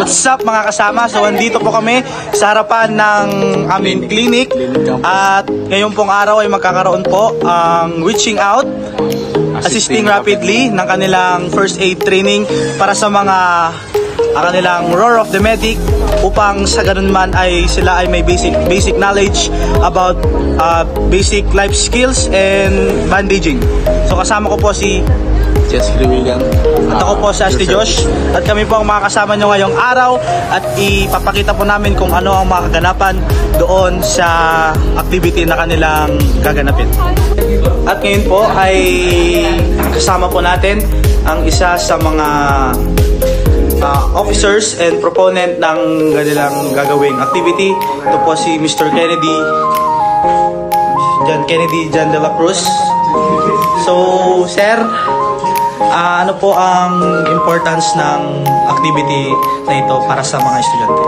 What's up mga kasama? So andito po kami sa harapan ng aming clinic at ngayon pong araw ay magkakaroon po ang reaching out, assisting rapidly ng kanilang first aid training para sa mga kanilang roar of the medic upang sa ganun man ay sila ay may basic knowledge about basic life skills and bandaging. So kasama ko po si William. At ako po si Ashley Josh. At kami po ang makakasama nyo ngayong araw at ipapakita po namin kung ano ang mga kaganapan doon sa activity na kanilang gaganapin. At ngayon po ay kasama po natin ang isa sa mga officers and proponent ng kanilang gagawing activity. Ito po si Mr. Kennedy Jan de la Cruz. So, sir, ano po ang importance ng activity na ito para sa mga estudyante?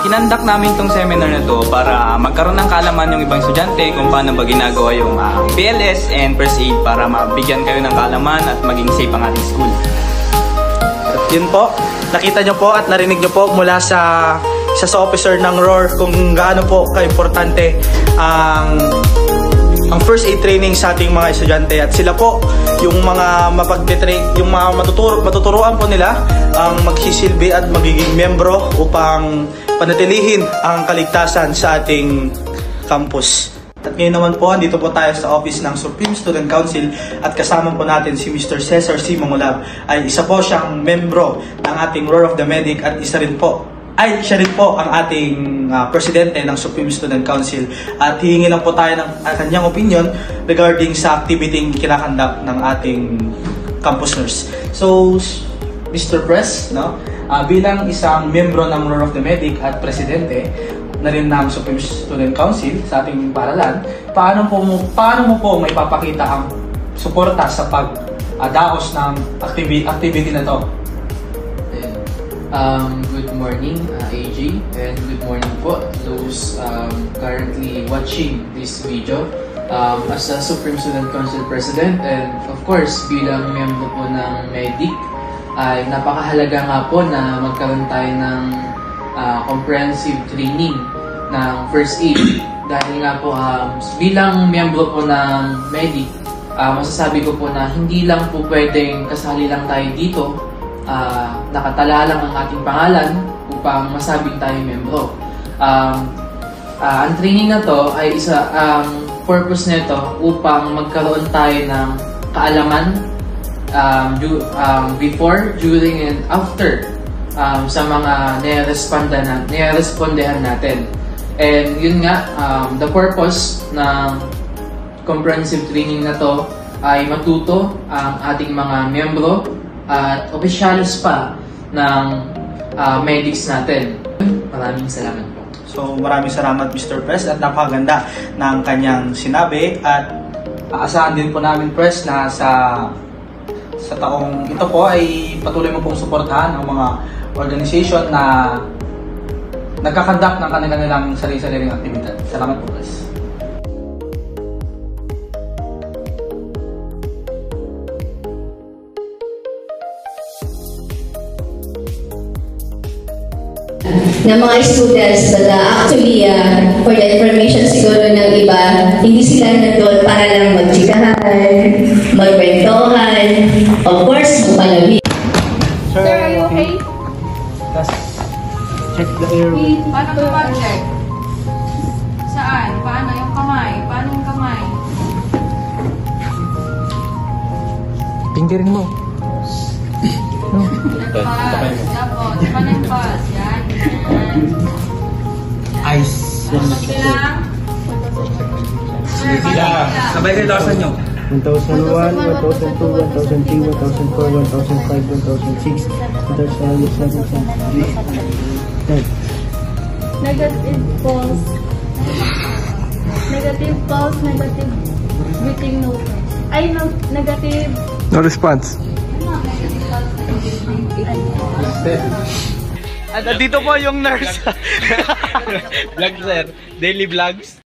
Kinandak namin tong seminar na to para magkaroon ng kaalaman yung ibang estudyante kung paano ba ginagawa yung BLS and first aid para mabigyan kayo ng kaalaman at maging safe ang ating school. At yun po, nakita nyo po at narinig nyo po mula sa isa sa officer ng ROAR kung gaano po ka-importante ang first aid training sa ating mga estudyante, at sila po yung mga yung mga matuturuan po nila ang magsisilbi at magiging membro upang panatilihin ang kaligtasan sa ating campus. At ngayon naman po, andito po tayo sa office ng Supreme Student Council at kasama po natin si Mr. Cesar C. Mangulab. Ay isa po siyang membro ng ating Roar of the Medic at siya rin po ang ating presidente ng Supreme Student Council, at hihingi lang po tayo ng kanyang opinion regarding sa activity kinakandak ng ating campus nurse. So, Mr. Pres, bilang isang membro ng Roar of the Medic at presidente na rin ng Supreme Student Council sa ating paralan, paano mo po may papakita ang suporta sa pagdaos ng activity na to? Good morning, AG, and good morning po those currently watching this video. As a Supreme Student Council President and of course bilang miyembro po ng MEDIC, ay napakahalaga nga po na magkaroon tayo ng comprehensive training ng first aid. Dahil nga po bilang miyembro po ng MEDIC, masasabi ko po na hindi lang po pwedeng kasali lang tayo dito, nakatala lang ang ating pangalan upang masabing tayo membro. Ang training na to ay purpose nito upang magkaroon tayo ng kaalaman before, during, and after sa mga nire-respondehan natin. And yun nga, the purpose ng comprehensive training na to ay matuto ang ating mga miyembro at opisyalis pa ng medics natin. Maraming salamat po. So maraming salamat Mr. Pres, at napakaganda ng kanyang sinabi, at aasahan din po namin Pres na sa taong ito po ay patuloy mo pong suportahan ang mga organization na nagkakandak ng kanilang sarili-sariling aktibidad. Salamat po Pres. Na mga students, but actually, for the information siguro ng iba, hindi sila nandun para lang magchikahan, magkwentohan, of course, magpalami. Sir, are you okay? Let's check the air. Paano ka mag-check? Saan? Paano yung kamay? Paano yung kamay? Pinggirin mo. Nag-pass. Tapos, paano yung pass? Yan. Ice. Okay lang? Sabay kayo tawasan nyo. 1001, 1002, 1003, 1004, 1005, 1006, 1007, Negative pulse. Negative pulse, negative breathing, no. Ay, no, negative. no response. At dito po yung nurse. Vlog sir, daily vlogs.